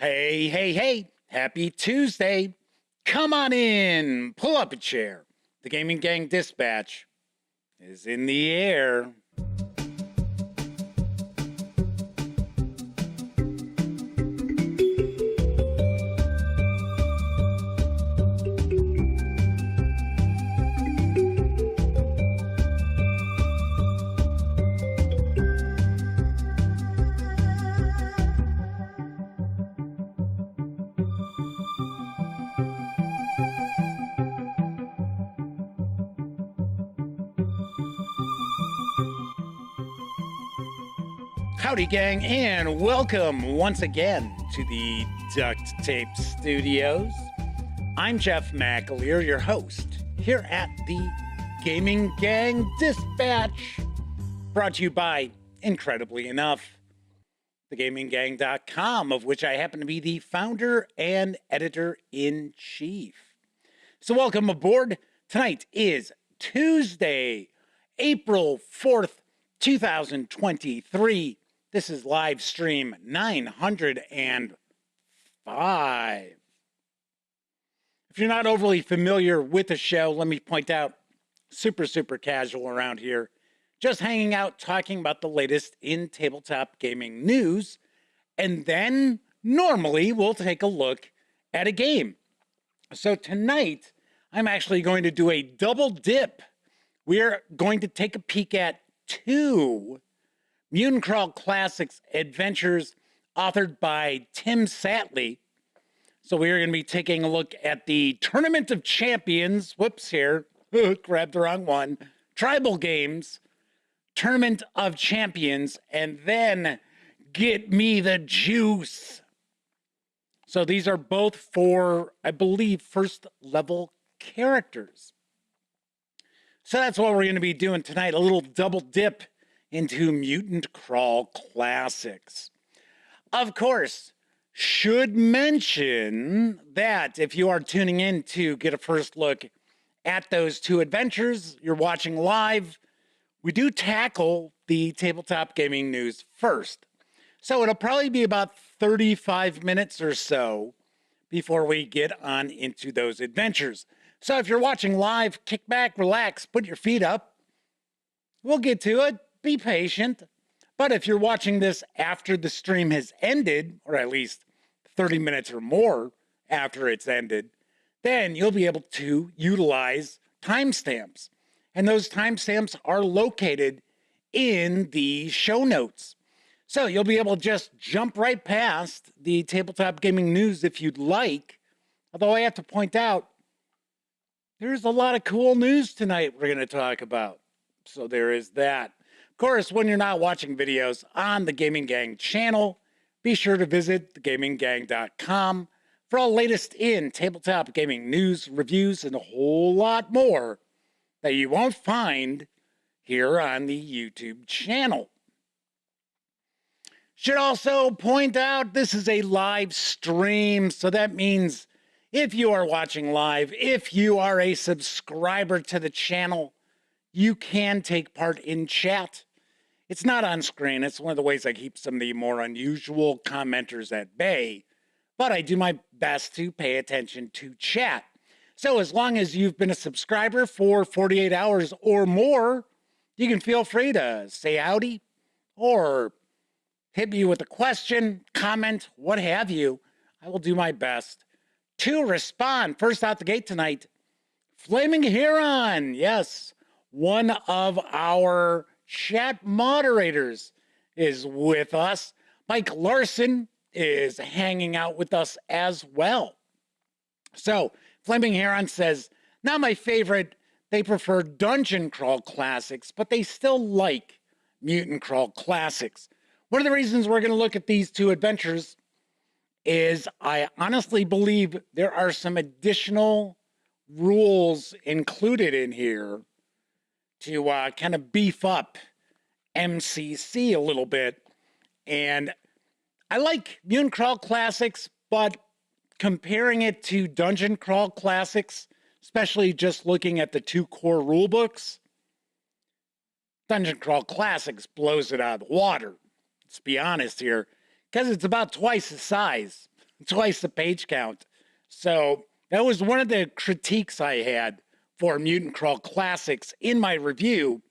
Hey, hey, hey, happy Tuesday. Come on in, pull up a chair. The Gaming Gang Dispatch is in the air. Howdy, gang, and welcome once again to the Duct Tape Studios. I'm Jeff McAleer, your host, here at the Gaming Gang Dispatch, brought to you by, incredibly enough, thegaminggang.com, of which I happen to be the founder and editor-in-chief. So welcome aboard. Tonight is Tuesday, April 4th, 2023. This is live stream 905. If you're not overly familiar with the show, let me point out, super casual around here. Just hanging out, talking about the latest in tabletop gaming news. And then, normally, we'll take a look at a game. So tonight, I'm actually going to do a double dip. We're going to take a peek at two Mutant Crawl Classics adventures authored by Tim Sattley. So we're going to be taking a look at the Tournament of Champions. Whoops, here. Grabbed the wrong one. Tribal Games. Tournament of Champions. And then Get Me the Juice. So these are both for, I believe, first level characters. So that's what we're going to be doing tonight. A little double dip into Mutant Crawl Classics. Of course, should mention that if you are tuning in to get a first look at those two adventures, you're watching live, we do tackle the tabletop gaming news first. So it'll probably be about 35 minutes or so before we get on into those adventures. So if you're watching live, kick back, relax, put your feet up. We'll get to it. Be patient. But if you're watching this after the stream has ended, or at least 30 minutes or more after it's ended, then you'll be able to utilize timestamps. And those timestamps are located in the show notes. So you'll be able to just jump right past the tabletop gaming news if you'd like. Although I have to point out, there's a lot of cool news tonight we're going to talk about. So there is that. Of course, when you're not watching videos on the Gaming Gang channel, be sure to visit thegaminggang.com for all latest in tabletop gaming news, reviews, and a whole lot more that you won't find here on the YouTube channel. Should also point out this is a live stream, so that means if you are watching live, if you are a subscriber to the channel, you can take part in chat. It's not on screen. It's one of the ways I keep some of the more unusual commenters at bay, but I do my best to pay attention to chat. So as long as you've been a subscriber for 48 hours or more, you can feel free to say howdy or hit me with a question, comment, what have you. I will do my best to respond. First out the gate tonight, Flaming Heron. Yes, one of our chat moderators is with us. Mike Larson is hanging out with us as well. So, Flaming Heron says, not my favorite. They prefer Dungeon Crawl Classics, but they still like Mutant Crawl Classics. One of the reasons we're going to look at these two adventures is I honestly believe there are some additional rules included in here to kind of beef up MCC a little bit. And I like Mutant Crawl Classics, but comparing it to Dungeon Crawl Classics, especially just looking at the two core rule books, Dungeon Crawl Classics blows it out of the water. Let's be honest here, because it's about twice the size. twice the page count. So that was one of the critiques I had for Mutant Crawl Classics in my review,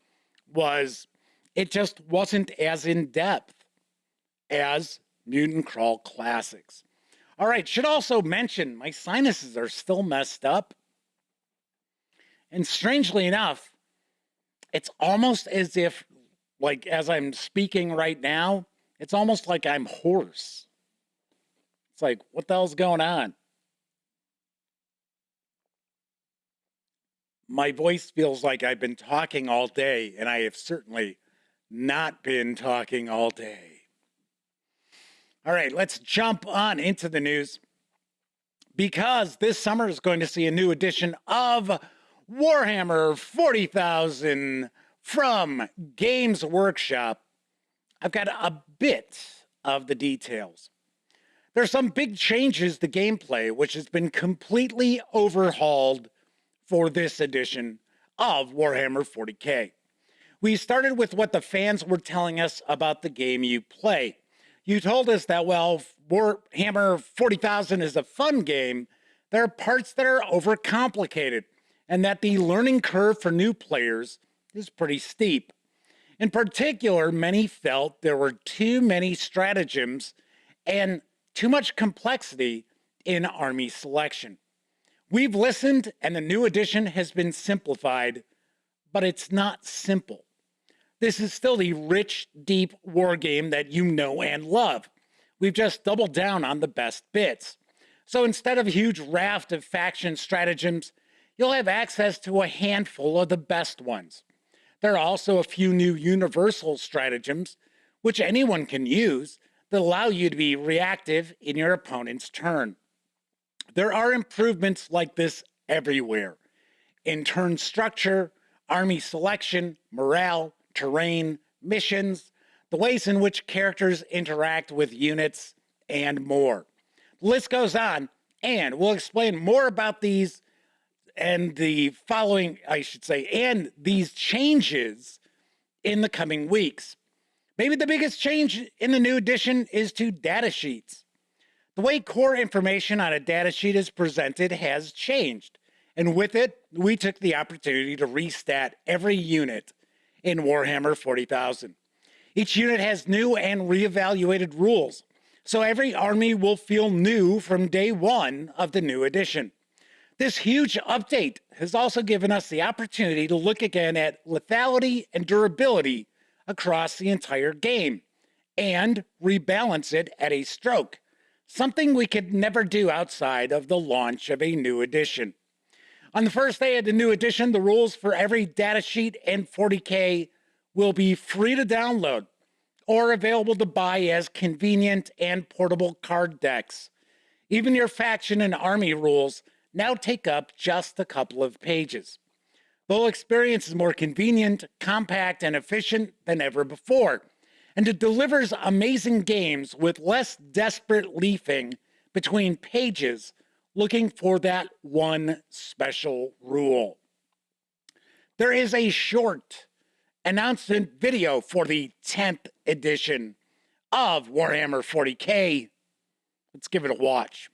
was it just wasn't as in-depth as Mutant Crawl Classics. All right, should also mention my sinuses are still messed up. And strangely enough, it's almost as if, like, as I'm speaking right now, it's almost like I'm hoarse. It's like, what the hell's going on? My voice feels like I've been talking all day, and I have certainly not been talking all day. All right, let's jump on into the news, because this summer is going to see a new edition of Warhammer 40,000 from Games Workshop. I've got a bit of the details. There's some big changes to gameplay, which has been completely overhauled for this edition of Warhammer 40K. We started with what the fans were telling us about the game you play. You told us that, well, Warhammer 40,000 is a fun game. There are parts that are overcomplicated, and that the learning curve for new players is pretty steep. In particular, many felt there were too many stratagems and too much complexity in army selection. We've listened, and the new edition has been simplified, but it's not simple. This is still the rich, deep war game that you know and love. We've just doubled down on the best bits. So instead of a huge raft of faction stratagems, you'll have access to a handful of the best ones. There are also a few new universal stratagems, which anyone can use, that allow you to be reactive in your opponent's turn. There are improvements like this everywhere: in turn structure, army selection, morale, terrain, missions, the ways in which characters interact with units, and more. The list goes on, and we'll explain more about these and the following, and these changes in the coming weeks. Maybe the biggest change in the new edition is to data sheets. The way core information on a data sheet is presented has changed, and with it, we took the opportunity to restat every unit in Warhammer 40,000. Each unit has new and reevaluated rules, so every army will feel new from day one of the new edition. This huge update has also given us the opportunity to look again at lethality and durability across the entire game, and rebalance it at a stroke, something we could never do outside of the launch of a new edition. On the first day of the new edition, the rules for every datasheet in 40K will be free to download or available to buy as convenient and portable card decks. Even your faction and army rules now take up just a couple of pages. The whole experience is more convenient, compact, and efficient than ever before, and it delivers amazing games with less desperate leafing between pages looking for that one special rule. There is a short announcement video for the 10th edition of Warhammer 40K. Let's give it a watch.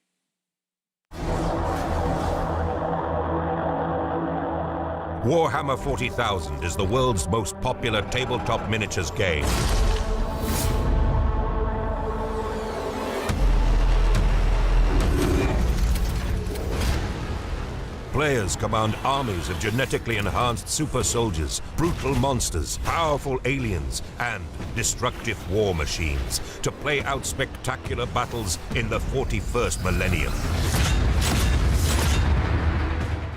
Warhammer 40,000 is the world's most popular tabletop miniatures game. Players command armies of genetically enhanced super soldiers, brutal monsters, powerful aliens, and destructive war machines to play out spectacular battles in the 41st millennium.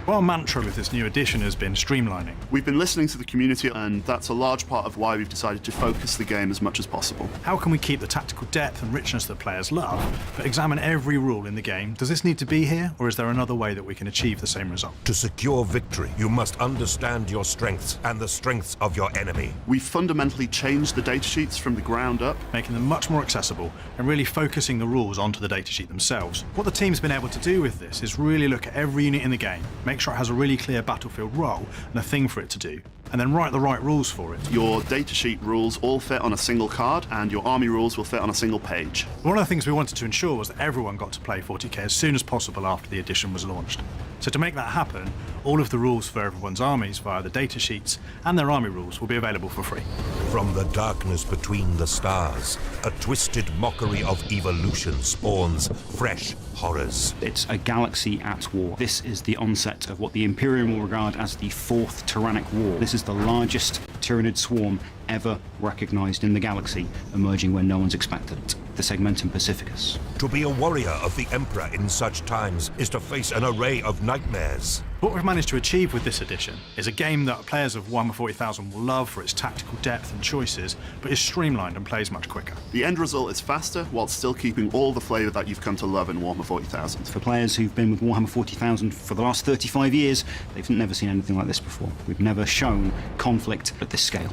Our mantra with this new edition has been streamlining. We've been listening to the community, and that's a large part of why we've decided to focus the game as much as possible. How can we keep the tactical depth and richness that players love, but examine every rule in the game? Does this need to be here, or is there another way that we can achieve the same result? To secure victory, you must understand your strengths and the strengths of your enemy. We've fundamentally changed the datasheets from the ground up, making them much more accessible and really focusing the rules onto the datasheet themselves. What the team's been able to do with this is really look at every unit in the game, make sure it has a really clear battlefield role and a thing for it to do, and then write the right rules for it. Your datasheet rules all fit on a single card, and your army rules will fit on a single page. One of the things we wanted to ensure was that everyone got to play 40k as soon as possible after the edition was launched. So to make that happen, all of the rules for everyone's armies via the datasheets and their army rules will be available for free. From the darkness between the stars, a twisted mockery of evolution spawns fresh horrors. It's a galaxy at war. This is the onset of what the Imperium will regard as the Fourth Tyrannic War. This is the largest Tyranid swarm ever recognized in the galaxy, emerging where no one's expected it. The Segmentum Pacificus. To be a warrior of the Emperor in such times is to face an array of nightmares. What we've managed to achieve with this edition is a game that players of Warhammer 40,000 will love for its tactical depth and choices, but is streamlined and plays much quicker. The end result is faster, while still keeping all the flavour that you've come to love in Warhammer 40,000. For players who've been with Warhammer 40,000 for the last 35 years, they've never seen anything like this before. We've never shown conflict at this scale.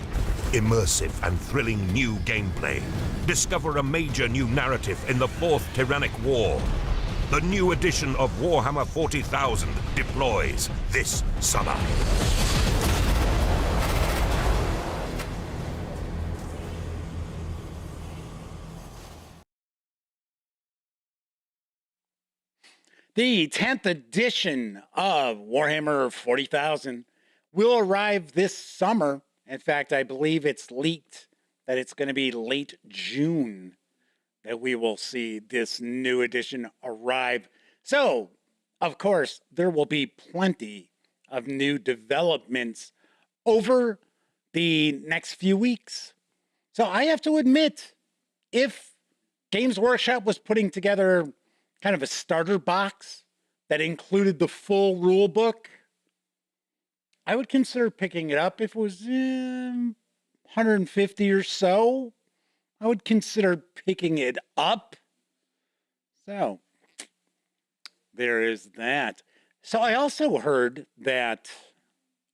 Immersive and thrilling new gameplay. Discover a major new narrative in the Fourth Tyrannic War. The new edition of Warhammer 40,000 deploys this summer. The 10th edition of Warhammer 40,000 will arrive this summer. In fact, I believe it's leaked that it's going to be late June that we will see this new edition arrive. So, of course, there will be plenty of new developments over the next few weeks. So I have to admit, if Games Workshop was putting together kind of a starter box that included the full rule book, I would consider picking it up. If it was 150 or so, I would consider picking it up. So there is that. So I also heard that,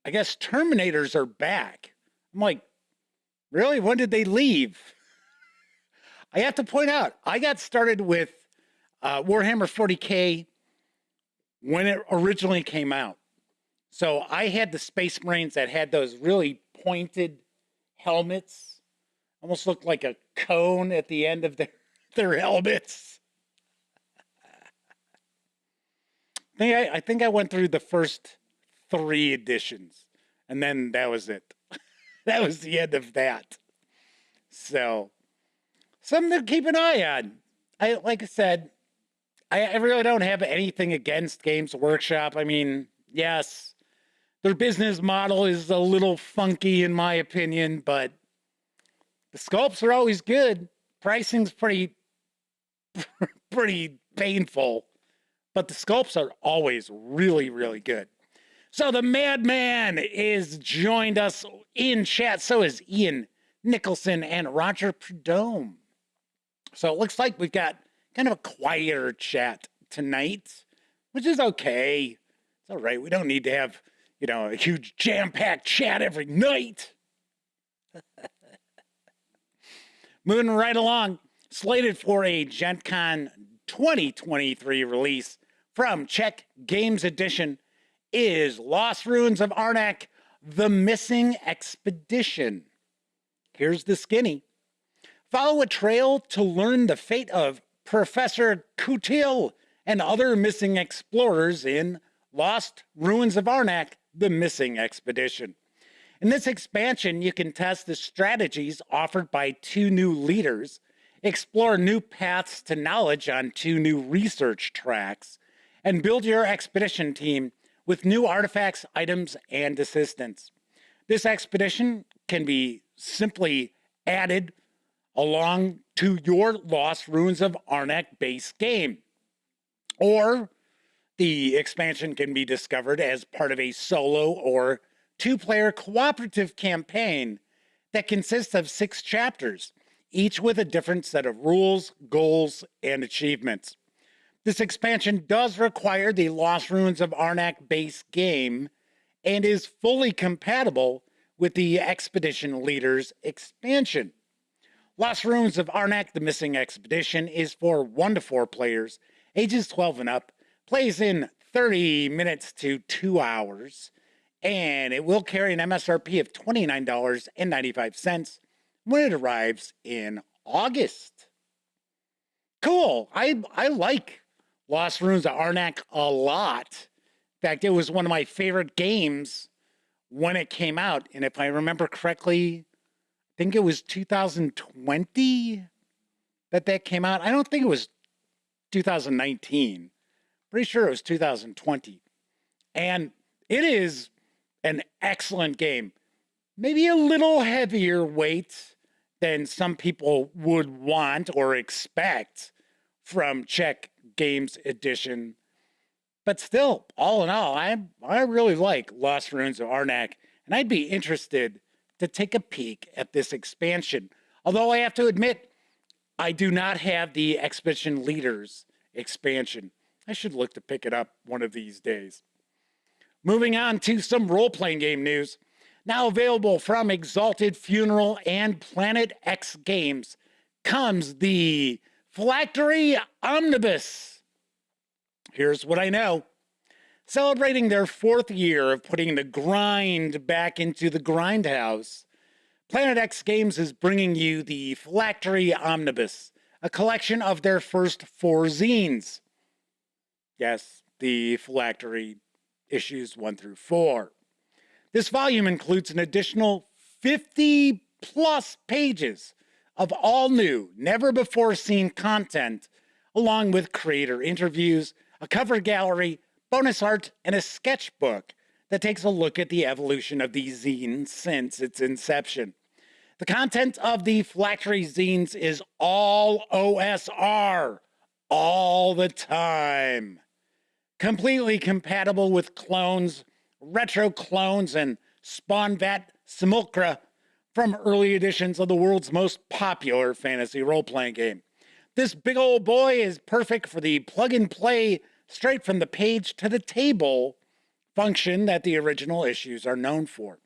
I guess, Terminators are back. I'm like, really? When did they leave? I have to point out, I got started with Warhammer 40K when it originally came out. So I had the Space Marines that had those really pointed helmets. Almost looked like a cone at the end of their helmets. I think I went through the first 3 editions, and then that was it. That was the end of that. So, something to keep an eye on. Like I said, I really don't have anything against Games Workshop. I mean, yes, their business model is a little funky in my opinion, but the sculpts are always good. Pricing's pretty painful, but the sculpts are always really, really good. So the Madman is joined us in chat. So is Ian Nicholson and Roger Prudhomme. So it looks like we've got kind of a quieter chat tonight, which is okay. It's all right. We don't need to have, a huge jam-packed chat every night. Moving right along, slated for a Gen Con 2023 release from Czech Games Edition is Lost Ruins of Arnak, The Missing Expedition. Here's the skinny. Follow a trail to learn the fate of Professor Kutil and other missing explorers in Lost Ruins of Arnak, The Missing Expedition. In this expansion, you can test the strategies offered by 2 new leaders, explore new paths to knowledge on 2 new research tracks, and build your expedition team with new artifacts, items, and assistance. This expedition can be simply added along to your Lost Ruins of Arnak base game, or the expansion can be discovered as part of a solo or 2-player cooperative campaign that consists of 6 chapters, each with a different set of rules, goals, and achievements. This expansion does require the Lost Ruins of Arnak base game and is fully compatible with the Expedition Leaders expansion. Lost Ruins of Arnak, The Missing Expedition is for 1 to 4 players, ages 12 and up, plays in 30 minutes to 2 hours, and it will carry an MSRP of $29.95 when it arrives in August. Cool. I like Lost Ruins of Arnak a lot. In fact, it was one of my favorite games when it came out. And if I remember correctly, I think it was 2020 that came out. I don't think it was 2019. Pretty sure it was 2020. And it is an excellent game. Maybe a little heavier weight than some people would want or expect from Czech Games Edition. But still, all in all, I really like Lost Ruins of Arnak, and I'd be interested to take a peek at this expansion. Although I have to admit, I do not have the Expedition Leaders expansion. I should look to pick it up one of these days. Moving on to some role-playing game news. Now available from Exalted Funeral and Planet X Games comes the Phylactery Omnibus. Here's what I know. Celebrating their 4th year of putting the grind back into the grindhouse, Planet X Games is bringing you the Phylactery Omnibus, a collection of their first 4 zines. Yes, the Phylactery issues 1 through 4. This volume includes an additional 50 plus pages of all new, never before seen content, along with creator interviews, a cover gallery, bonus art, and a sketchbook that takes a look at the evolution of the zine since its inception. The content of the Phylactery zines is all OSR, all the time. Completely compatible with clones, retro clones, and SpawnVat simulacra from early editions of the world's most popular fantasy role-playing game. This big old boy is perfect for the plug-and-play, straight from the page to the table function that the original issues are known for.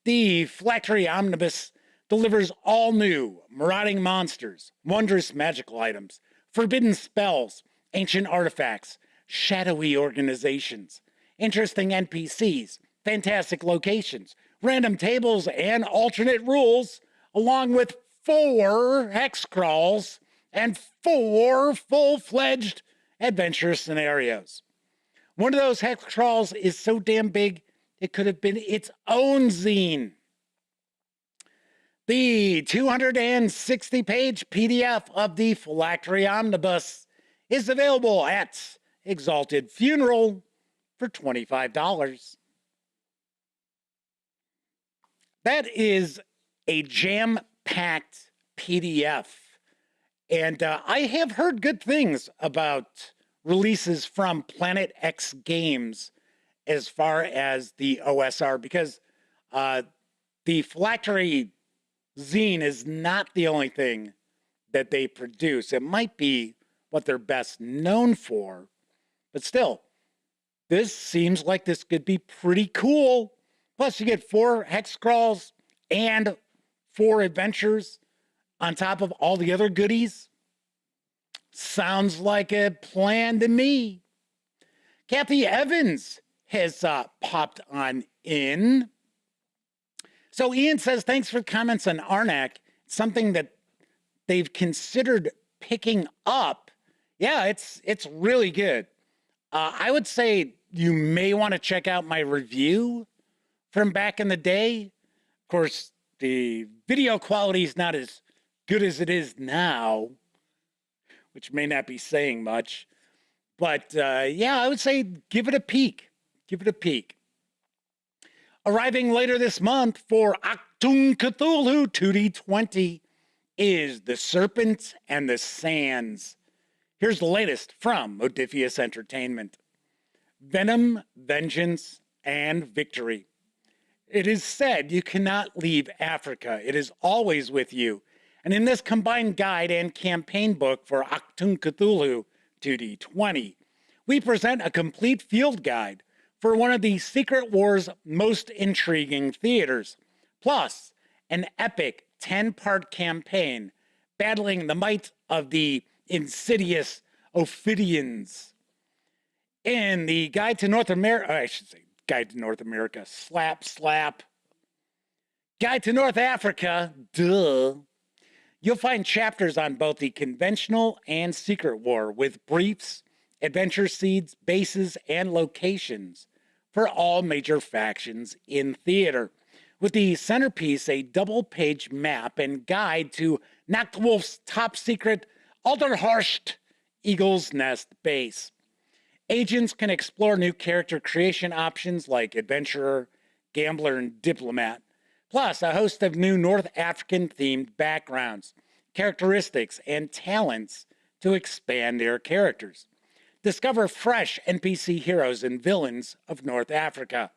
The Phylactery Omnibus delivers all new marauding monsters, wondrous magical items, forbidden spells, ancient artifacts, shadowy organizations, interesting NPCs, fantastic locations, random tables, and alternate rules, along with 4 hex crawls and 4 full-fledged adventure scenarios. One of those hex crawls is so damn big, it could have been its own zine. The 260-page PDF of the Phylactery Omnibus is available at Exalted Funeral for $25. That is a jam-packed PDF. And I have heard good things about releases from Planet X Games as far as the OSR, because the Phylactery zine is not the only thing that they produce. It might be what they're best known for, but still, this seems like this could be pretty cool. Plus, you get 4 hex crawls and 4 adventures on top of all the other goodies. Sounds like a plan to me. Kathy Evans has popped on in. So Ian says, thanks for comments on Arnak. Something that they've considered picking up. Yeah, it's really good. I would say you may want to check out my review from back in the day. Of course, the video quality is not as good as it is now, which may not be saying much. But yeah, I would say give it a peek. Give it a peek. Arriving later this month for Achtung Cthulhu 2D20 is The Serpent and the Sands. Here's the latest from Modiphius Entertainment. Venom, Vengeance, and Victory. It is said you cannot leave Africa. It is always with you. And in this combined guide and campaign book for Achtung Cthulhu 2D20, we present a complete field guide for one of the Secret War's most intriguing theaters, plus an epic 10-part campaign battling the might of the insidious Ophidians. In the Guide to North America, I should say Guide to North America, slap. Guide to North Africa, duh. You'll find chapters on both the conventional and secret war with briefs, adventure seeds, bases, and locations for all major factions in theater, with the centerpiece a double-page map and guide to Nachtwolf's top secret Alderhorst Eagle's Nest base. Agents can explore new character creation options like adventurer, gambler, and diplomat, plus a host of new North African-themed backgrounds, characteristics, and talents to expand their characters. Discover fresh NPC heroes and villains of North Africa.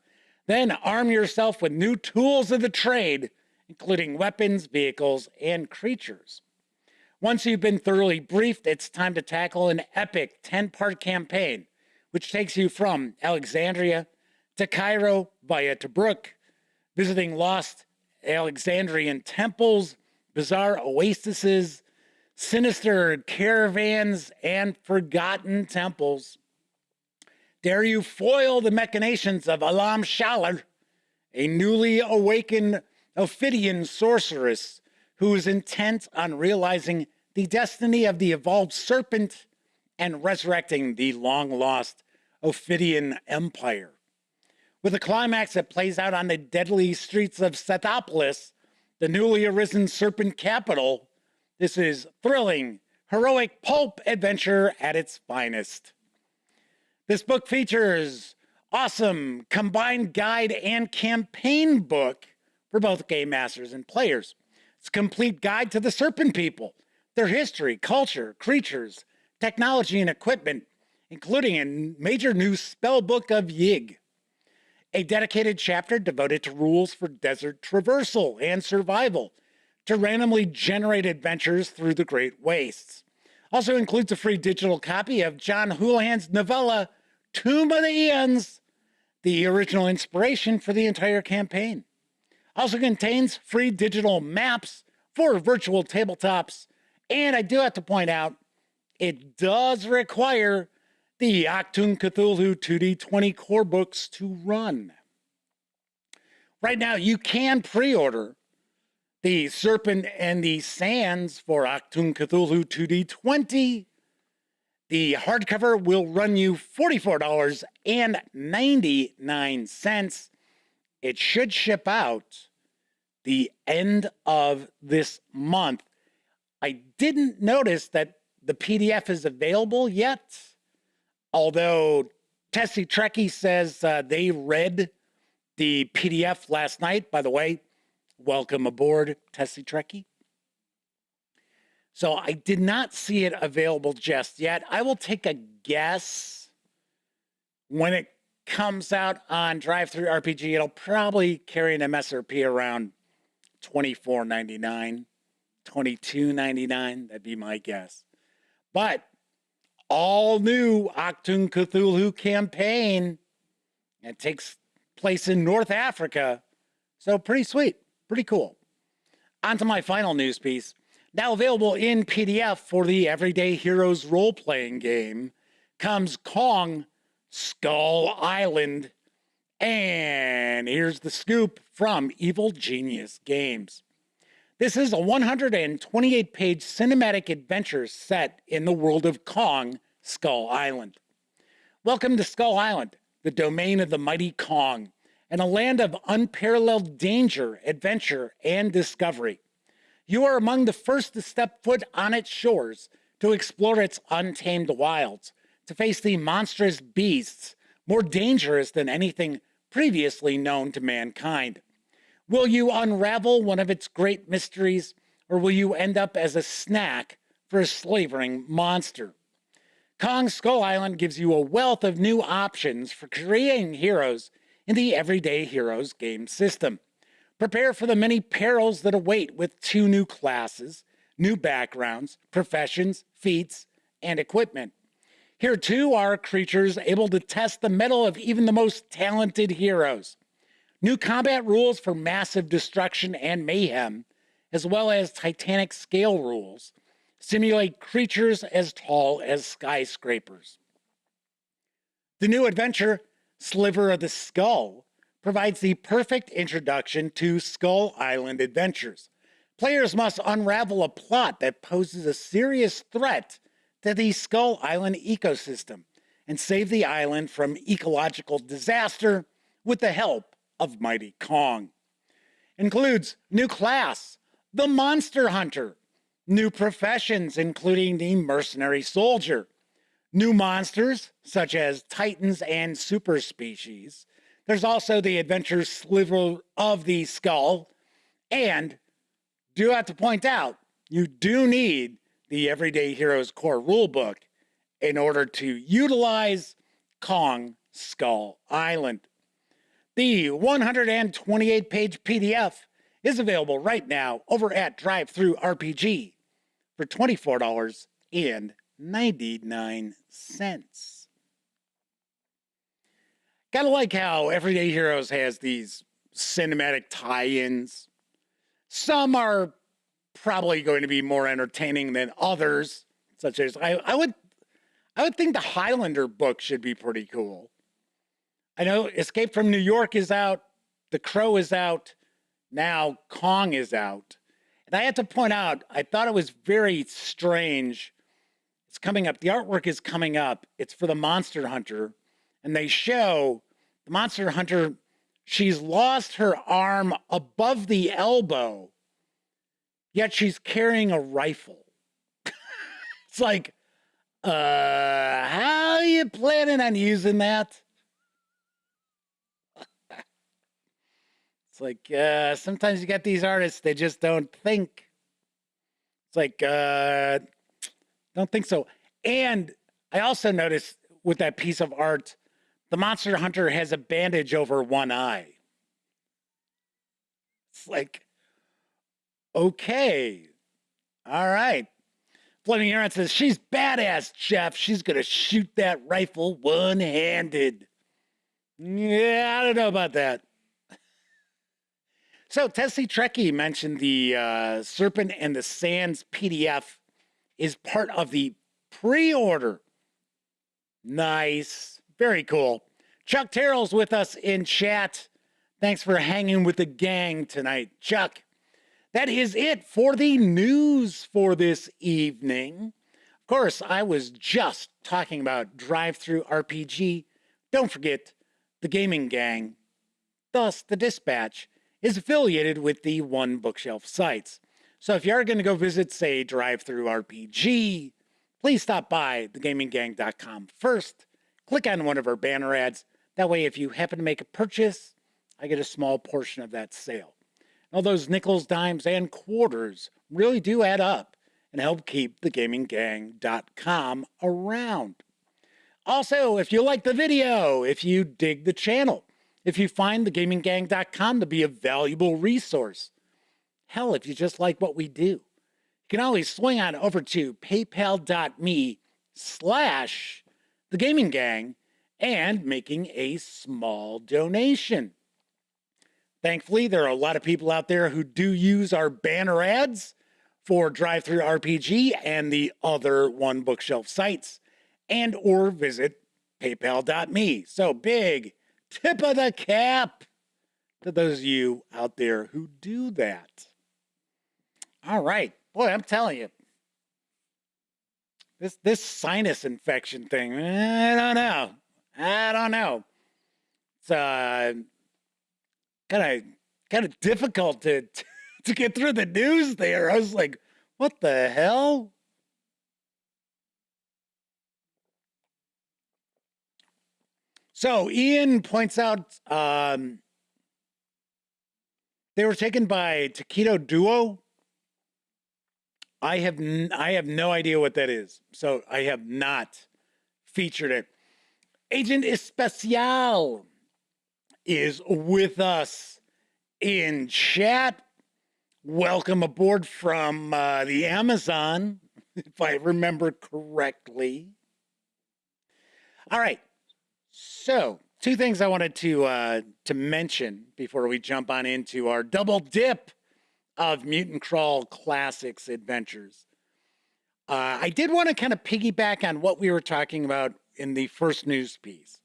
Then arm yourself with new tools of the trade, including weapons, vehicles, and creatures. Once you've been thoroughly briefed, it's time to tackle an epic 10-part campaign, which takes you from Alexandria to Cairo via Tobruk, visiting lost Alexandrian temples, bizarre oases, sinister caravans, and forgotten temples. Dare you foil the machinations of Alam Shalar, a newly awakened Ophidian sorceress who is intent on realizing the destiny of the evolved serpent and resurrecting the long-lost Ophidian Empire. With a climax that plays out on the deadly streets of Sethopolis, the newly arisen serpent capital, this is thrilling, heroic pulp adventure at its finest. This book features awesome combined guide and campaign book for both game masters and players. It's a complete guide to the serpent people, their history, culture, creatures, technology, and equipment, including a major new spell book of Yig. A dedicated chapter devoted to rules for desert traversal and survival, to randomly generate adventures through the Great Wastes. Also includes a free digital copy of John Houlihan's novella, Tomb of the Eons, the original inspiration for the entire campaign. Also contains free digital maps for virtual tabletops, and I do have to point out, it does require the Achtung Cthulhu 2D20 core books to run. Right now, you can pre-order the Serpent and the Sands for Achtung Cthulhu 2D20. The hardcover will run you $44.99. It should ship out the end of this month. I didn't notice that the PDF is available yet, although Tessie Trekkie says they read the PDF last night. By the way, welcome aboard, Tessie Trekkie. So I did not see it available just yet. I will take a guess when it comes out on DriveThruRPG. It'll probably carry an MSRP around $24.99, $22.99. That'd be my guess. But all new Achtung Cthulhu campaign. It takes place in North Africa. So pretty sweet, pretty cool. On to my final news piece. Now available in PDF for the Everyday Heroes role-playing game comes Kong Skull Island. And here's the scoop from Evil Genius Games. This is a 128-page cinematic adventure set in the world of Kong Skull Island. Welcome to Skull Island, the domain of the mighty Kong, and a land of unparalleled danger, adventure, and discovery. You are among the first to step foot on its shores, to explore its untamed wilds, to face the monstrous beasts, more dangerous than anything previously known to mankind. Will you unravel one of its great mysteries, or will you end up as a snack for a slavering monster? Kong Skull Island gives you a wealth of new options for creating heroes in the Everyday Heroes game system. Prepare for the many perils that await with 2 new classes, new backgrounds, professions, feats, and equipment. Here too are creatures able to test the mettle of even the most talented heroes. New combat rules for massive destruction and mayhem, as well as Titanic scale rules, simulate creatures as tall as skyscrapers. The new adventure, Sliver of the Skull, provides the perfect introduction to Skull Island adventures. Players must unravel a plot that poses a serious threat to the Skull Island ecosystem and save the island from ecological disaster with the help of Mighty Kong. Includes new class, the Monster Hunter, new professions including the Mercenary Soldier, new monsters such as Titans and super species. There's also the adventure Sliver of the Skull, and do have to point out, you do need the Everyday Heroes core rulebook in order to utilize Kong Skull Island. The 128-page PDF is available right now over at DriveThruRPG for $24.99. Gotta like how Everyday Heroes has these cinematic tie-ins. Some are probably going to be more entertaining than others, such as I would think the Highlander book should be pretty cool. I know Escape from New York is out, The Crow is out, now Kong is out. And I have to point out, I thought it was very strange. It's coming up, the artwork is coming up. It's for the Monster Hunter, and they show the Monster Hunter, she's lost her arm above the elbow, yet she's carrying a rifle. It's like, how are you planning on using that? It's like, sometimes you got these artists, they just don't think. It's like, don't think so. And I also noticed with that piece of art, the Monster Hunter has a bandage over one eye. It's like, okay, all right. Floating Aaron says, she's badass, Jeff. She's going to shoot that rifle one-handed. Yeah, I don't know about that. So, Tessie Trekkie mentioned the Serpent and the Sands PDF is part of the pre-order. Nice. Very cool. Chuck Terrell's with us in chat. Thanks for hanging with the gang tonight, Chuck. That is it for the news for this evening. Of course, I was just talking about DriveThruRPG. Don't forget, the gaming gang, thus the Dispatch, is affiliated with the One Bookshelf sites. So if you are going to go visit, say, DriveThruRPG, please stop by thegaminggang.com first. Click on one of our banner ads. That way, if you happen to make a purchase, I get a small portion of that sale. All those nickels, dimes, and quarters really do add up and help keep thegaminggang.com around. Also, if you like the video, if you dig the channel, if you find thegaminggang.com to be a valuable resource, hell, if you just like what we do, you can always swing on over to paypal.me/thegaminggang and making a small donation. Thankfully, there are a lot of people out there who do use our banner ads for DriveThruRPG and the other One Bookshelf sites, and or visit paypal.me. So big tip of the cap to those of you out there who do that. All right. Boy, I'm telling you, this sinus infection thing, I don't know. It's kind of difficult to get through the news there. I was like, what the hell? So Ian points out they were taken by Taquito Duo. I have no idea what that is, so I have not featured it. Agent Especial is with us in chat. Welcome aboard from the Amazon, if I remember correctly. All right. So, two things I wanted to mention before we jump on into our double dip of Mutant Crawl Classics adventures. I did want to kind of piggyback on what we were talking about in the first news piece.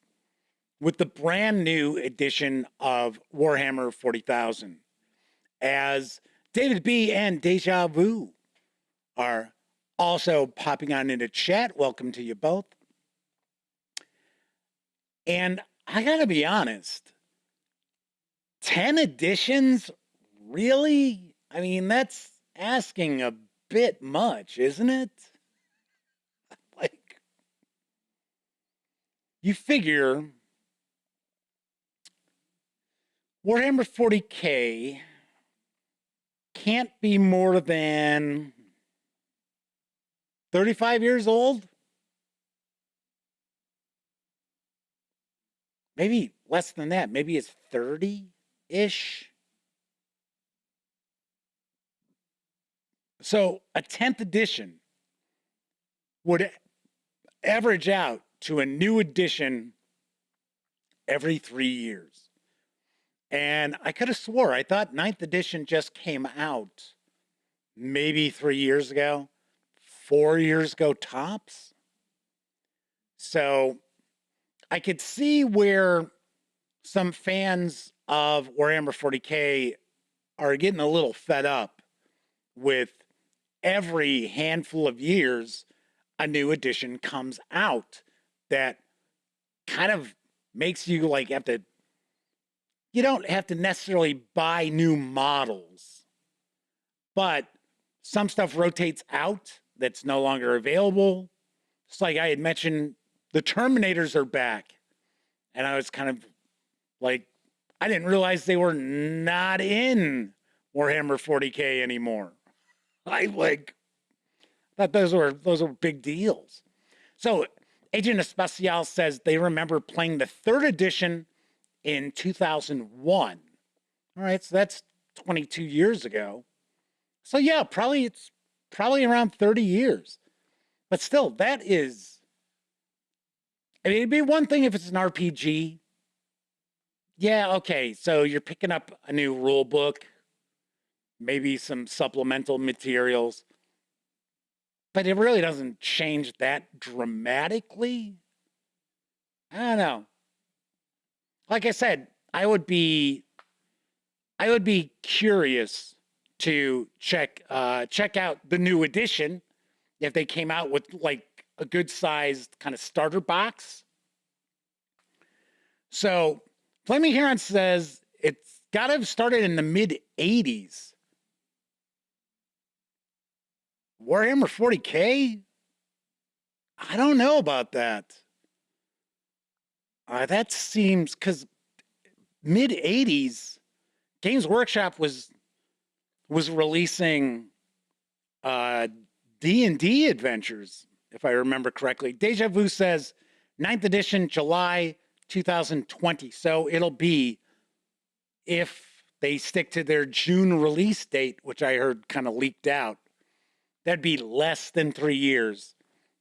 with the brand new edition of Warhammer 40,000, as David B. and Deja Vu are also popping on into chat. Welcome to you both. And I gotta be honest, 10 editions, really? I mean, that's asking a bit much, isn't it? Like, you figure Warhammer 40K can't be more than 35 years old? Maybe less than that. Maybe it's 30-ish. So a 10th edition would average out to a new edition every 3 years. And I could have swore, I thought 9th edition just came out maybe 3 years ago, 4 years ago tops. So I could see where some fans of Warhammer 40K are getting a little fed up with every handful of years a new edition comes out that kind of makes you like have to, you don't have to necessarily buy new models, but some stuff rotates out that's no longer available. It's like I had mentioned, the Terminators are back. And I was kind of like, I didn't realize they were not in Warhammer 40K anymore. I thought those were big deals. So Agent Especial says they remember playing the 3rd edition in 2001. All right, so that's 22 years ago. So yeah, it's probably around 30 years. But still, that is, I mean, it'd be one thing if it's an RPG. Yeah, okay, so you're picking up a new rule book, maybe some supplemental materials, but it really doesn't change that dramatically. I don't know. Like I said, I would be curious to check out the new edition if they came out with like a good sized kind of starter box. So Flaming Heron says it's got to have started in the mid 80s. Warhammer 40K? I don't know about that. That seems, because mid 80s, Games Workshop was releasing D&D adventures, if I remember correctly. Deja Vu says 9th edition, July 2020. So it'll be, if they stick to their June release date, which I heard kind of leaked out, that'd be less than 3 years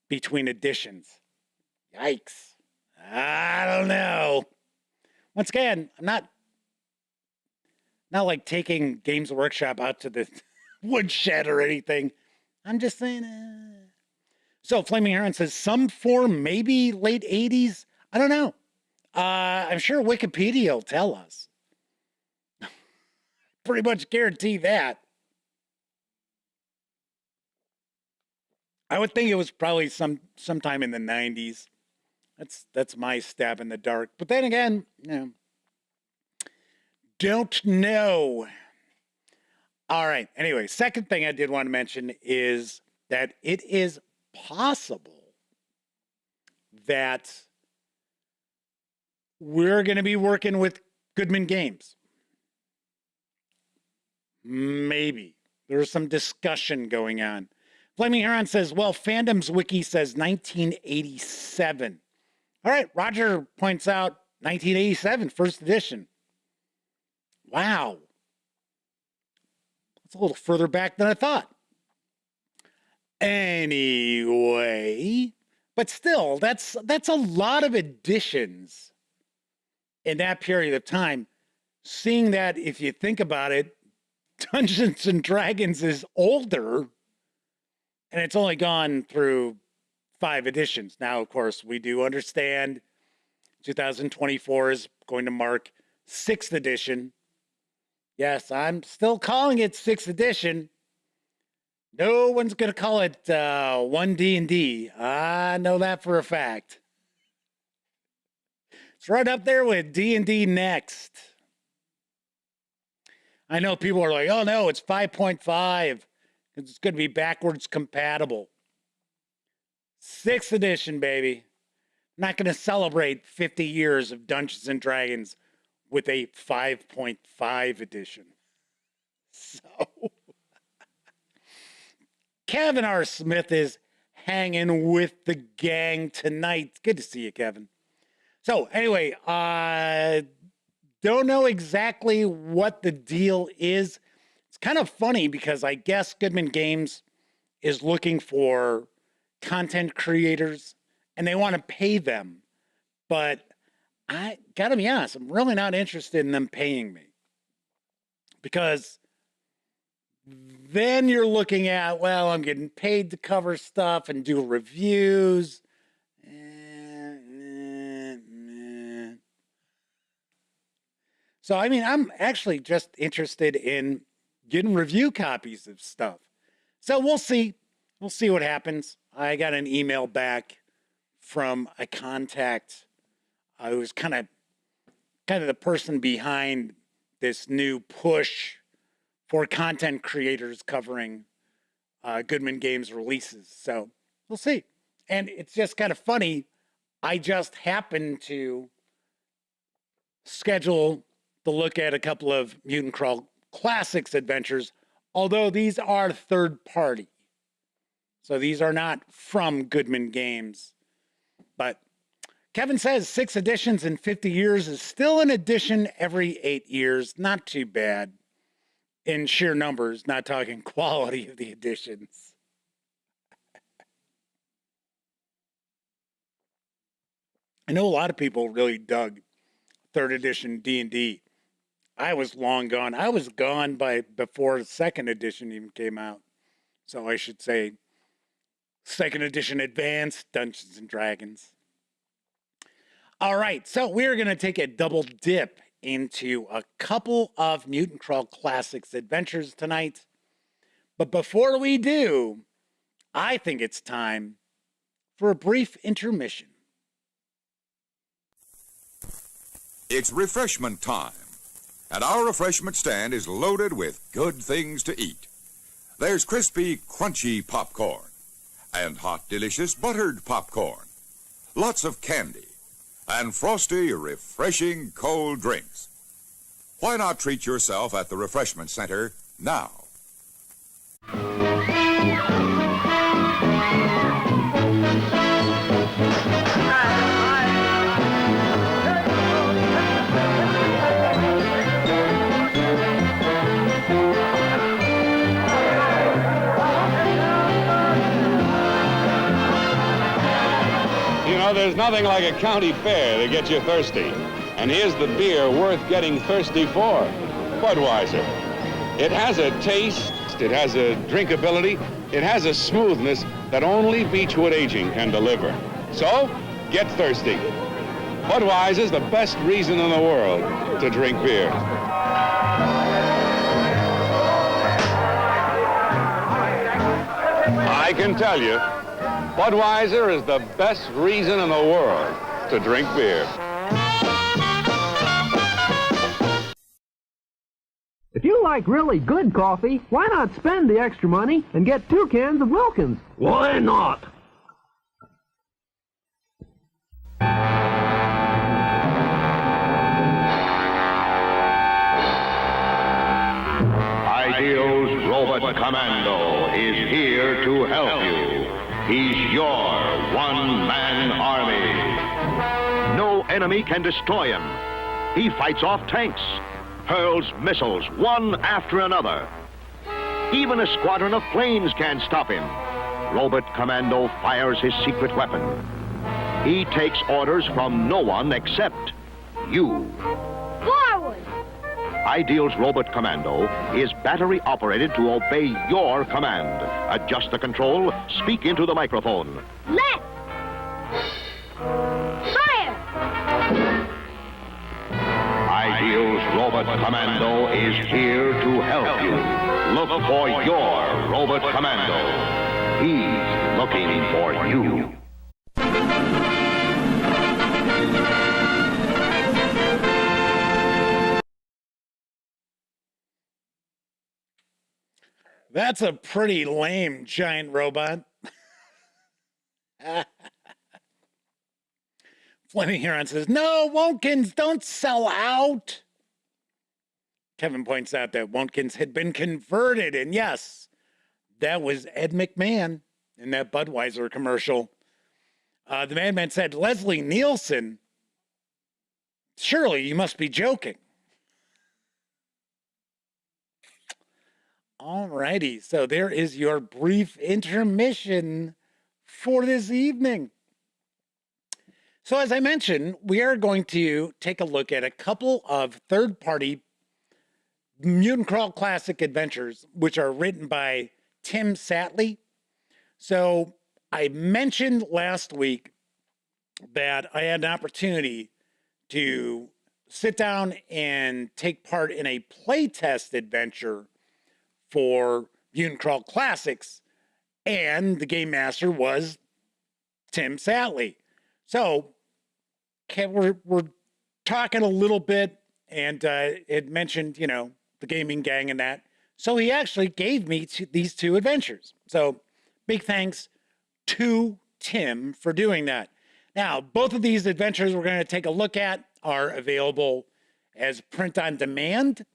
between editions. Yikes. I don't know. Once again, I'm not like taking Games Workshop out to the woodshed or anything. I'm just saying. So Flaming Heron says some form, maybe late 80s. I don't know. I'm sure Wikipedia will tell us. Pretty much guarantee that. I would think it was probably sometime in the 90s. That's my stab in the dark. But then again, don't know. All right. Anyway, second thing I did want to mention is that it is possible that we're going to be working with Goodman Games. Maybe. There's some discussion going on. Flaming Heron says, well, Fandom's wiki says 1987. All right, Roger points out 1987, first edition. Wow. That's a little further back than I thought. Anyway, but still, that's a lot of editions in that period of time. Seeing that, if you think about it, Dungeons and Dragons is older, and it's only gone through 5 editions. Now, of course, we do understand 2024 is going to mark 6th edition. Yes, I'm still calling it 6th edition. No one's going to call it 1D&D. I know that for a fact. It's right up there with D&D Next. I know people are like, oh no, it's 5.5. It's going to be backwards compatible. 6th edition, baby. Not going to celebrate 50 years of Dungeons and Dragons with a 5.5 edition. So, Kevin R. Smith is hanging with the gang tonight. Good to see you, Kevin. So, anyway, don't know exactly what the deal is. It's kind of funny because I guess Goodman Games is looking for content creators and they want to pay them. But I gotta be honest, I'm really not interested in them paying me. Because then you're looking at, well, I'm getting paid to cover stuff and do reviews. So, I mean, I'm actually just interested in getting review copies of stuff. So we'll see. We'll see what happens. I got an email back from a contact who was kind of the person behind this new push for content creators covering Goodman Games releases. So we'll see. And it's just kind of funny. I just happened to schedule to look at a couple of Mutant Crawl Classics adventures, although these are third party. So these are not from Goodman Games. But Kevin says 6 editions in 50 years is still an edition every 8 years. Not too bad in sheer numbers, not talking quality of the editions. I know a lot of people really dug 3rd edition D&D. I was long gone. I was gone before the 2nd edition even came out. So I should say 2nd edition advanced Dungeons and Dragons. All right, so we're going to take a double dip into a couple of Mutant Crawl Classics adventures tonight. But before we do, I think it's time for a brief intermission. It's refreshment time, and our refreshment stand is loaded with good things to eat. There's crispy, crunchy popcorn, and hot, delicious buttered popcorn, lots of candy, and frosty, refreshing cold drinks. Why not treat yourself at the Refreshment Center now? There's nothing like a county fair to get you thirsty. And here's the beer worth getting thirsty for. Budweiser. It has a taste, it has a drinkability, it has a smoothness that only Beechwood Aging can deliver. So, get thirsty. Budweiser's the best reason in the world to drink beer. I can tell you, Budweiser is the best reason in the world to drink beer. If you like really good coffee, why not spend the extra money and get 2 cans of Wilkins? Why not? Ideal's Robot Commando is here to help you. He's your one-man army. No enemy can destroy him. He fights off tanks, hurls missiles one after another. Even a squadron of planes can't stop him. Robot Commando fires his secret weapon. He takes orders from no one except you. Forward! Ideal's Robot Commando is battery operated to obey your command. Adjust the control, speak into the microphone. Left! Fire! Robot Commando is here to help you. Look for your Robot Commando. He's looking for you. That's a pretty lame giant robot. Flaming Huron says, no, Wonkins, don't sell out. Kevin points out that Wonkins had been converted. And yes, that was Ed McMahon in that Budweiser commercial. The madman said, Leslie Nielsen? Surely you must be joking. All righty, so there is your brief intermission for this evening. So as I mentioned, we are going to take a look at a couple of third-party Mutant Crawl Classic adventures, which are written by Tim Sattley. So I mentioned last week that I had an opportunity to sit down and take part in a playtest adventure for Mutant Crawl Classics, and the game master was Tim Sattley. So we're talking a little bit, and it mentioned, you know, the gaming gang and that. So he actually gave me these two adventures. So big thanks to Tim for doing that. Now, both of these adventures we're going to take a look at are available as print on demand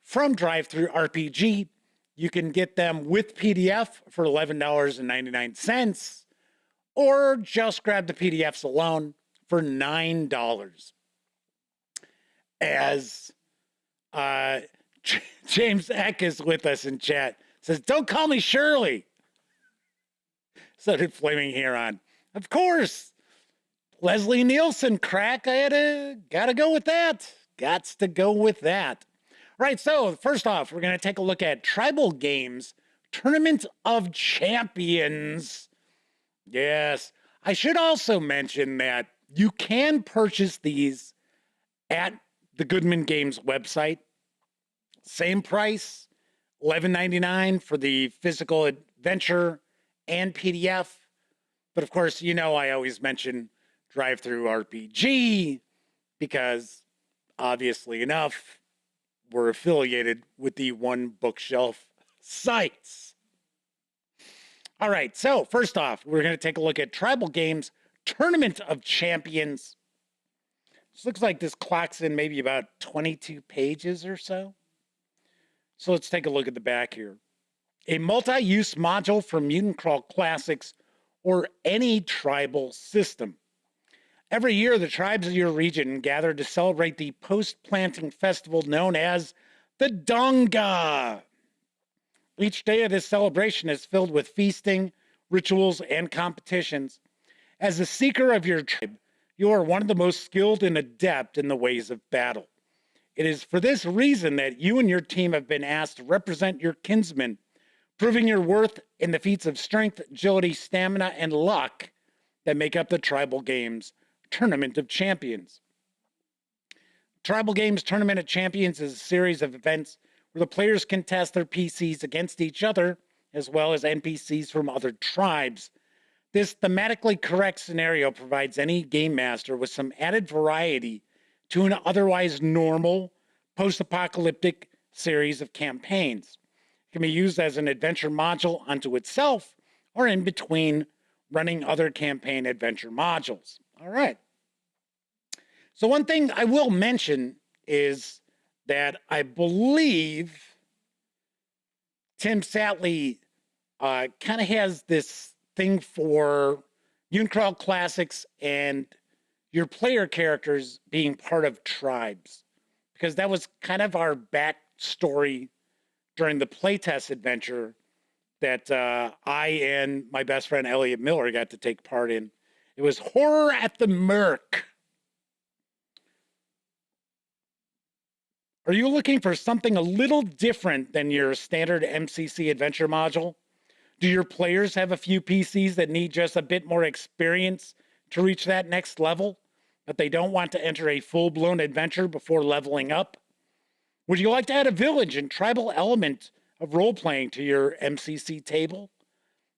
from DriveThruRPG. You can get them with PDF for $11.99, or just grab the PDFs alone for $9. As James Eck is with us in chat, says, don't call me Shirley. So did Flaming Huron. Of course, Leslie Nielsen, crack. Gotta go with that. Gots to go with that. Right, so first off, we're going to take a look at Tribal Games Tournament of Champions. Yes, I should also mention that you can purchase these at the Goodman Games website. Same price, $11.99 for the physical adventure and PDF. But of course, you know I always mention DriveThruRPG because, obviously enough, we're affiliated with the One Bookshelf sites. All right, so first off, we're going to take a look at Tribal Games Tournament of Champions. This looks like this clocks in maybe about 22 pages or so. So let's take a look at the back here. A multi-use module for Mutant Crawl Classics or any tribal system. Every year, the tribes of your region gather to celebrate the post-planting festival known as the Donga. Each day of this celebration is filled with feasting, rituals, and competitions. As a seeker of your tribe, you are one of the most skilled and adept in the ways of battle. It is for this reason that you and your team have been asked to represent your kinsmen, proving your worth in the feats of strength, agility, stamina, and luck that make up the Tribal Games Tournament of Champions. Tribal Games Tournament of Champions is a series of events where the players can test their PCs against each other, as well as NPCs from other tribes. This thematically correct scenario provides any game master with some added variety to an otherwise normal post-apocalyptic series of campaigns. It can be used as an adventure module unto itself or in between running other campaign adventure modules. All right. So one thing I will mention is that I believe Tim Sattley kind of has this thing for Mutant Crawl Classics and your player characters being part of tribes, because that was kind of our backstory during the playtest adventure that I and my best friend Elliot Miller got to take part in. It was Horror at the Merc. Are you looking for something a little different than your standard MCC adventure module? Do your players have a few PCs that need just a bit more experience to reach that next level, but they don't want to enter a full-blown adventure before leveling up? Would you like to add a village and tribal element of role-playing to your MCC table?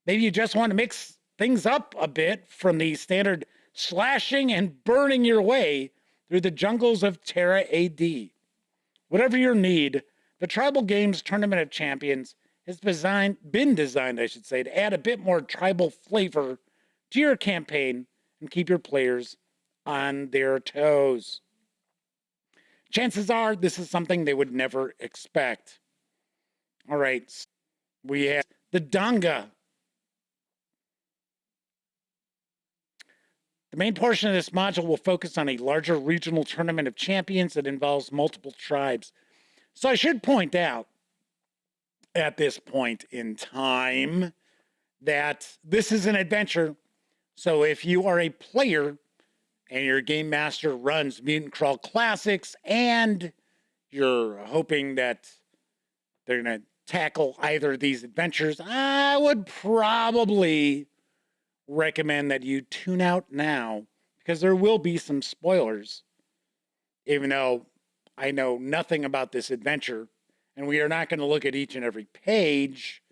Maybe you just want to mix things up a bit from the standard slashing and burning your way through the jungles of Terra AD. Whatever your need, the Tribal Games Tournament of Champions has been designed to add a bit more tribal flavor to your campaign and keep your players on their toes. Chances are this is something they would never expect. All right, we have the Donga. The main portion of this module will focus on a larger regional tournament of champions that involves multiple tribes. So I should point out at this point in time that this is an adventure. So if you are a player and your game master runs Mutant Crawl Classics and you're hoping that they're going to tackle either of these adventures, I would probably recommend that you tune out now because there will be some spoilers, even though I know nothing about this adventure and we are not going to look at each and every page,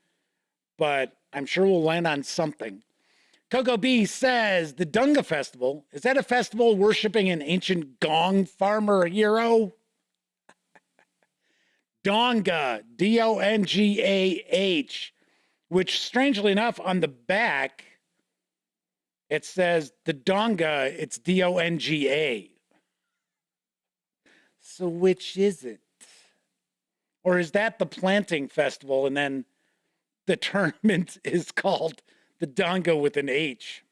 but I'm sure we'll land on something. Coco B says, the Dunga Festival, is that a festival worshiping an ancient gong farmer hero? Donga, D-O-N-G-A-H, which strangely enough on the back, it says the Donga, it's D-O-N-G-A. So which is it? Or is that the planting festival and then the tournament is called the Donga with an H?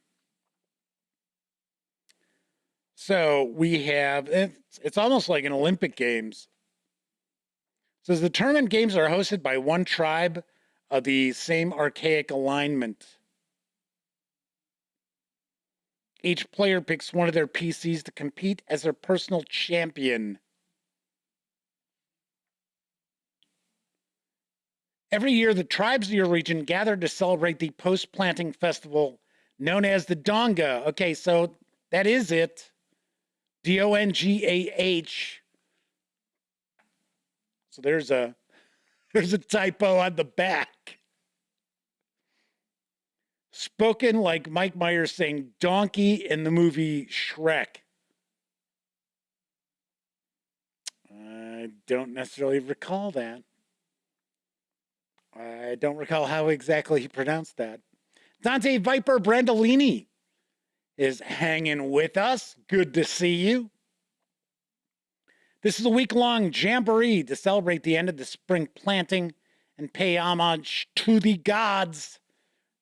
So we have, it's almost like an Olympic Games. It says the tournament games are hosted by one tribe of the same archaic alignment. Each player picks one of their PCs to compete as their personal champion. Every year, the tribes of your region gather to celebrate the post-planting festival known as the Donga. Okay, so that is it. D-O-N-G-A-H. So there's a typo on the back. Spoken like Mike Myers saying donkey in the movie Shrek. I don't necessarily recall that. I don't recall how exactly he pronounced that. Dante Viper Brandolini is hanging with us. Good to see you. This is a week-long jamboree to celebrate the end of the spring planting and pay homage to the gods,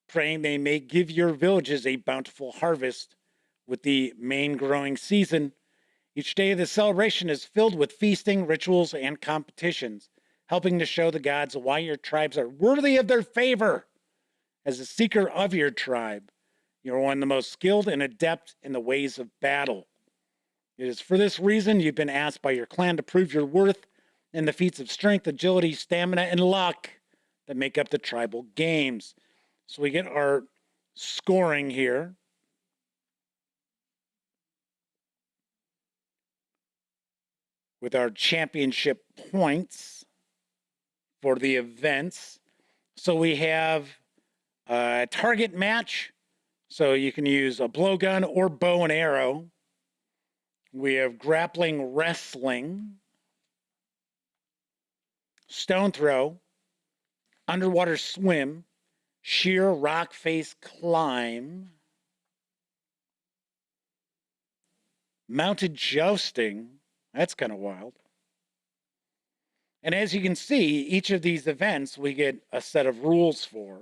praying they may give your villages a bountiful harvest with the main growing season. Each day of the celebration is filled with feasting, rituals, and competitions, helping to show the gods why your tribes are worthy of their favor. As a seeker of your tribe, you're one of the most skilled and adept in the ways of battle. It is for this reason you've been asked by your clan to prove your worth in the feats of strength, agility, stamina, and luck that make up the tribal games. So we get our scoring here. With our championship points for the events. So we have a target match. So you can use a blowgun or bow and arrow. We have grappling wrestling, stone throw, underwater swim, sheer rock face climb, mounted jousting. That's kind of wild. And as you can see, each of these events we get a set of rules for.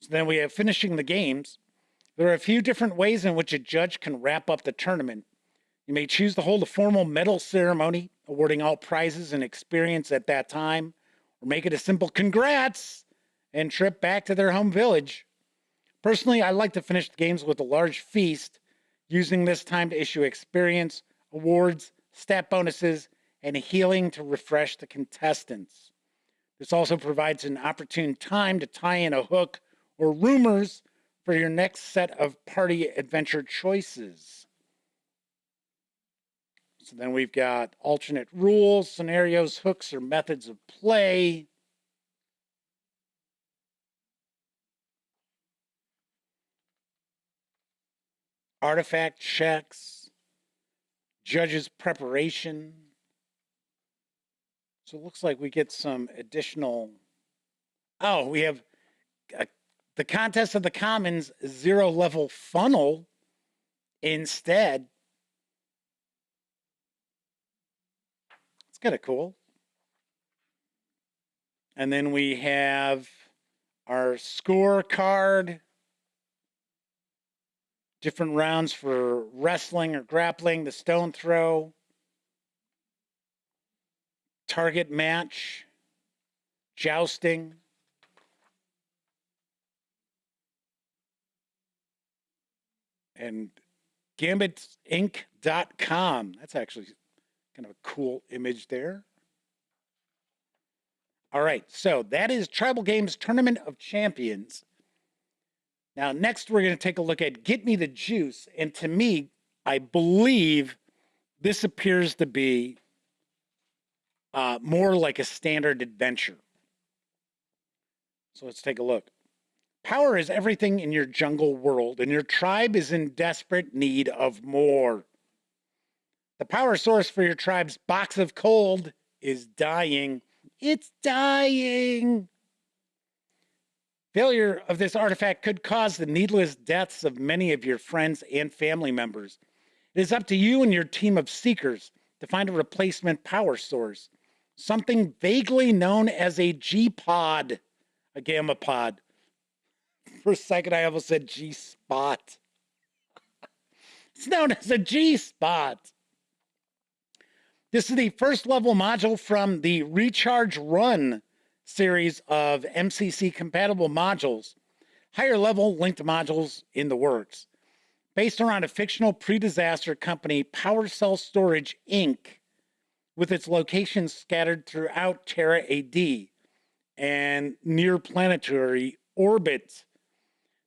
So then we have finishing the games. There are a few different ways in which a judge can wrap up the tournament. You may choose to hold a formal medal ceremony, awarding all prizes and experience at that time, or make it a simple congrats and trip back to their home village. Personally, I like to finish the games with a large feast, using this time to issue experience, awards, stat bonuses, and healing to refresh the contestants. This also provides an opportune time to tie in a hook or rumors for your next set of party adventure choices. So then we've got alternate rules, scenarios, hooks, or methods of play. Artifact checks, judges preparation. So it looks like we get some additional. Oh, we have the Contest of the Commons 0 level funnel instead. It's kind of cool. And then we have our scorecard. Different rounds for wrestling or grappling, the stone throw, target match, jousting. And GambitInc.com. That's actually kind of a cool image there. All right, so that is Tribal Games Tournament of Champions. Now, next we're going to take a look at Get Me the Juice. And to me, I believe this appears to be more like a standard adventure. So let's take a look. Power is everything in your jungle world, and your tribe is in desperate need of more. The power source for your tribe's box of cold is dying. It's dying. Failure of this artifact could cause the needless deaths of many of your friends and family members. It is up to you and your team of seekers to find a replacement power source, something vaguely known as a G-pod, a gamma pod. For a second, I almost said G-spot. It's known as a G-spot. This is the first level module from the Recharge Run series of MCC compatible modules, higher level linked modules in the works. Based around a fictional pre-disaster company, Power Cell Storage Inc., with its locations scattered throughout Terra AD and near planetary orbit.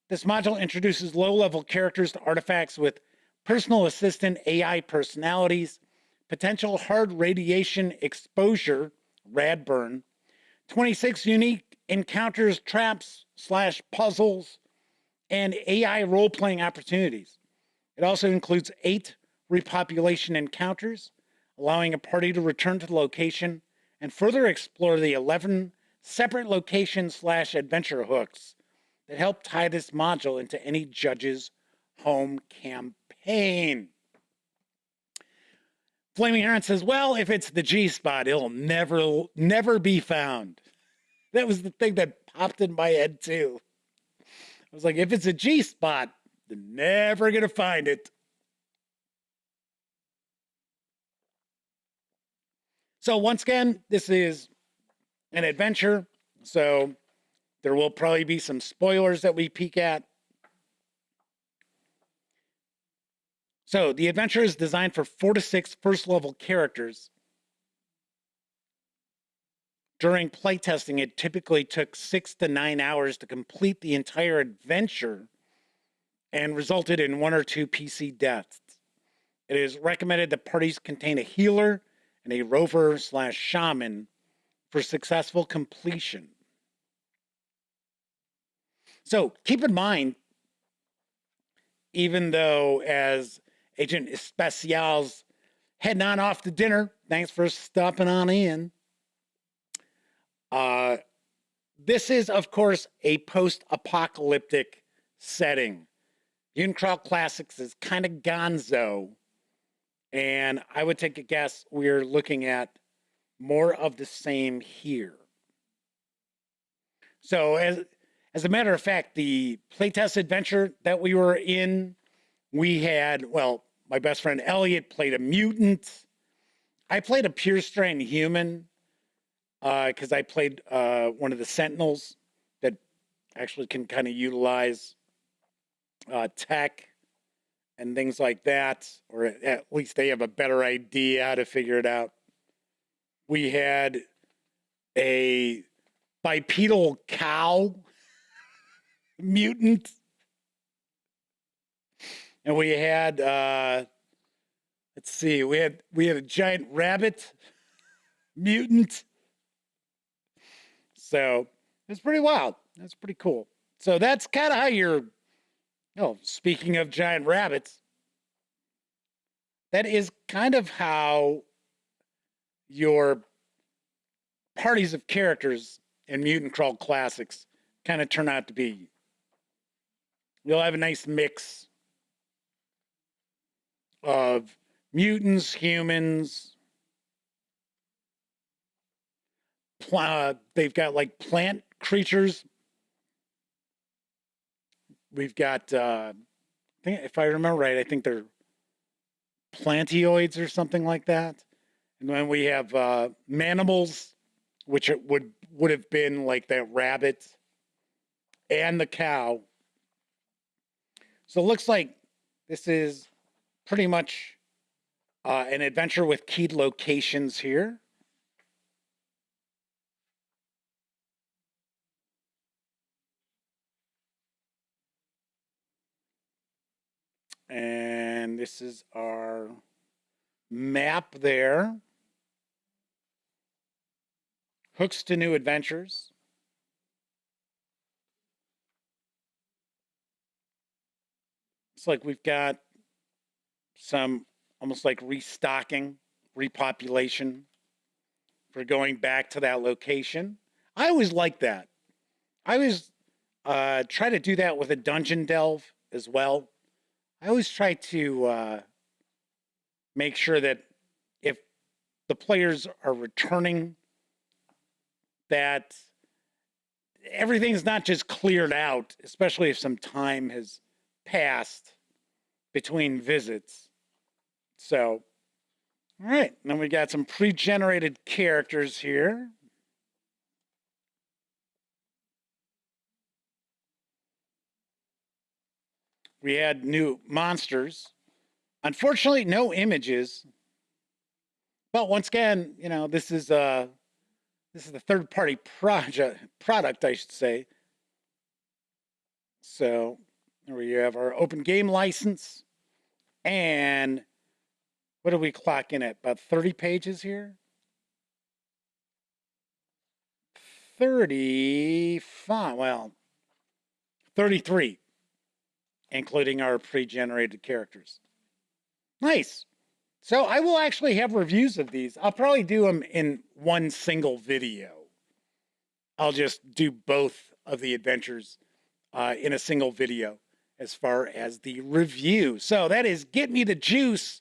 This module introduces low-level characters to artifacts with personal assistant AI personalities, potential hard radiation exposure, radburn, 26 unique encounters, traps / puzzles, and AI role-playing opportunities. It also includes 8 repopulation encounters, allowing a party to return to the location and further explore the 11 separate location / adventure hooks that help tie this module into any judge's home campaign. Flaming Heron says, well, if it's the G-spot, it'll never be found. That was the thing that popped in my head, too. I was like, if it's a G-spot, they're never going to find it. So once again, this is an adventure, so there will probably be some spoilers that we peek at. So the adventure is designed for 4 to 6 first-level characters. During playtesting, it typically took 6 to 9 hours to complete the entire adventure and resulted in 1 or 2 PC deaths. It is recommended that parties contain a healer and a rover / shaman for successful completion. So keep in mind, even though as Agent Especial's heading on off to dinner, thanks for stopping on in. This is, of course, a post-apocalyptic setting. Mutant Crawl Classics is kind of gonzo. And I would take a guess we're looking at more of the same here. So as a matter of fact, the playtest adventure that we were in, we had, well, my best friend Elliot played a mutant. I played a pure strain human because I played one of the sentinels that actually can kind of utilize tech and things like that, or at least they have a better idea how to figure it out. We had a bipedal cow mutant. And we had, let's see, we had a giant rabbit mutant. So it's pretty wild. That's pretty cool. So that's kind of how you're, speaking of giant rabbits, that is kind of how your parties of characters in Mutant Crawl Classics kind of turn out to be. You'll have a nice mix of mutants, humans. They've got like plant creatures. We've got, if I remember right, I think they're plantioids or something like that. And then we have manimals, which it would have been like that rabbit and the cow. So it looks like this is pretty much an adventure with keyed locations here. And this is our map there. Hooks to new adventures. It's like we've got some almost like restocking, repopulation for going back to that location. I always like that. I always try to do that with a dungeon delve as well. I always try to make sure that if the players are returning, that everything's not just cleared out, especially if some time has passed between visits. So, all right, then we got some pre-generated characters here. We had new monsters. Unfortunately, no images. But once again, this is the third-party product, I should say. So here we have our open game license. And what do we clock in at? About 30 pages here? 35, well, 33. Including our pre-generated characters. Nice. So I will actually have reviews of these. I'll probably do them in one single video. I'll just do both of the adventures in a single video as far as the review. So that is Get Me the Juice.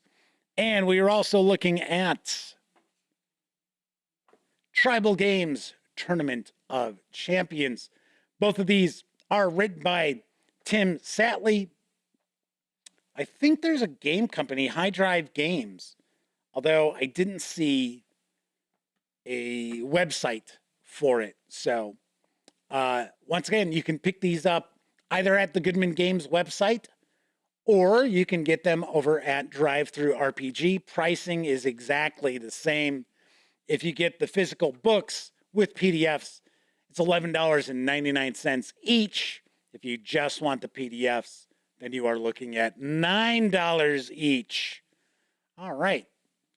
And we are also looking at Tribal Games Tournament of Champions. Both of these are written by Tim Sattley. I think there's a game company, High Drive Games, although I didn't see a website for it. So once again, you can pick these up either at the Goodman Games website or you can get them over at DriveThruRPG. Pricing is exactly the same. If you get the physical books with PDFs, it's $11.99 each. If you just want the PDFs, then you are looking at $9 each. All right,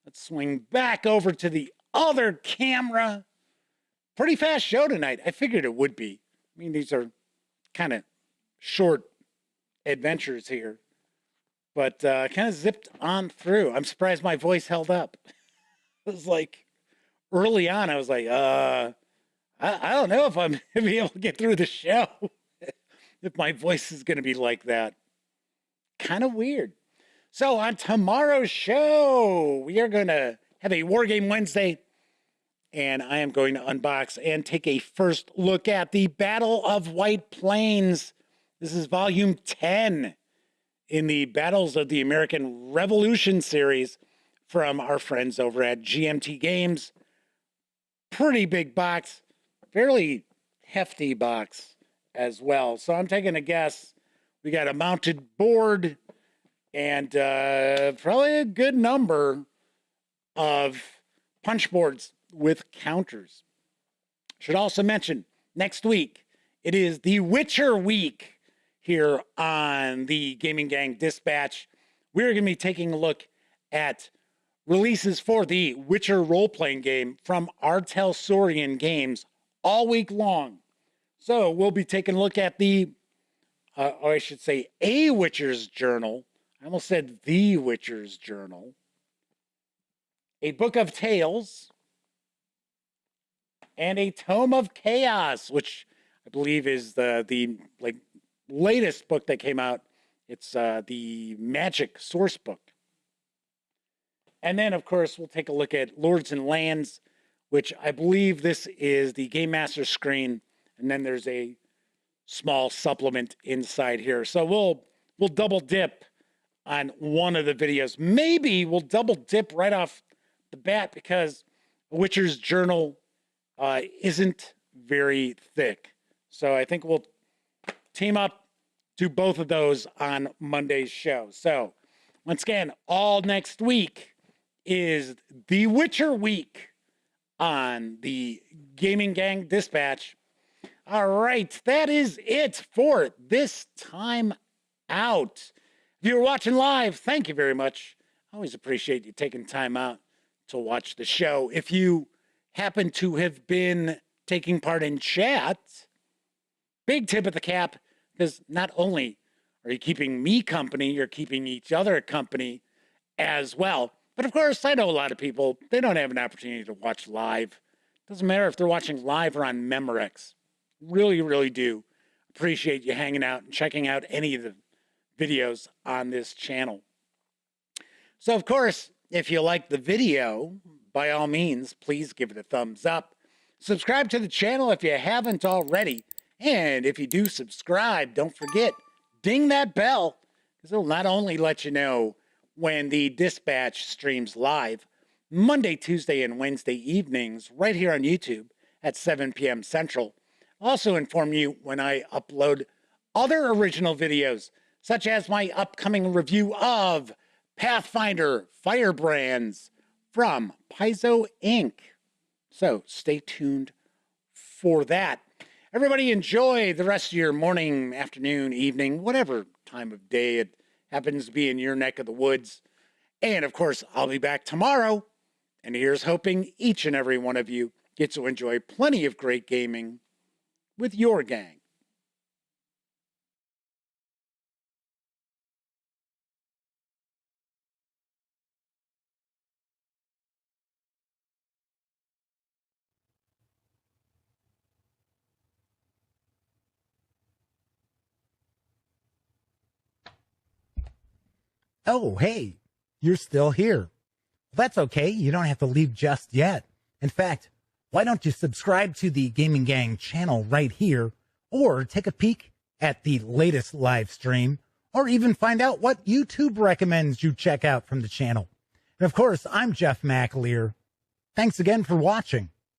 let's swing back over to the other camera. Pretty fast show tonight. I figured it would be. I mean, these are kind of short adventures here, but kind of zipped on through. I'm surprised my voice held up. It was like early on, I was like, I don't know if I'm going to be able to get through the show. If my voice is going to be like that. Kind of weird. So on tomorrow's show, we are going to have a War Game Wednesday, and I am going to unbox and take a first look at the Battle of White Plains. This is volume 10 in the Battles of the American Revolution series from our friends over at GMT Games. Pretty big box, fairly hefty box as well. So I'm taking a guess. We got a mounted board and probably a good number of punch boards with counters. Should also mention, next week, it is the Witcher week here on the Gaming Gang Dispatch. We're going to be taking a look at releases for the Witcher role-playing game from Artel Saurian Games all week long. So we'll be taking a look at the, or I should say, A Witcher's Journal. I almost said The Witcher's Journal. A Book of Tales. And a Tome of Chaos, which I believe is the latest book that came out. It's the Magic source book. And then, of course, we'll take a look at Lords and Lands, which I believe this is the Game Master screen. And then there's a small supplement inside here. So we'll double dip on one of the videos. Maybe we'll double dip right off the bat because Witcher's Journal isn't very thick. So I think we'll team up, do both of those on Monday's show. So once again, all next week is the Witcher week on the Gaming Gang Dispatch. All right, that is it for this time out. If you're watching live, thank you very much. I always appreciate you taking time out to watch the show. If you happen to have been taking part in chat, big tip of the cap, because not only are you keeping me company, you're keeping each other company as well. But of course, I know a lot of people, they don't have an opportunity to watch live. Doesn't matter if they're watching live or on Memorex. Really, really do appreciate you hanging out and checking out any of the videos on this channel. So, of course, if you like the video, by all means, please give it a thumbs up. Subscribe to the channel if you haven't already. And if you do subscribe, don't forget, ding that bell, because it'll not only let you know when the Dispatch streams live Monday, Tuesday, and Wednesday evenings right here on YouTube at 7 p.m. Central. Also inform you when I upload other original videos, such as my upcoming review of Pathfinder Firebrands from Paizo Inc. So stay tuned for that. Everybody enjoy the rest of your morning, afternoon, evening, whatever time of day it happens to be in your neck of the woods. And of course, I'll be back tomorrow. And here's hoping each and every one of you gets to enjoy plenty of great gaming with your gang. Oh, hey, you're still here. That's okay. You don't have to leave just yet. In fact, why don't you subscribe to the Gaming Gang channel right here, or take a peek at the latest live stream, or even find out what YouTube recommends you check out from the channel. And of course, I'm Jeff McAleer. Thanks again for watching.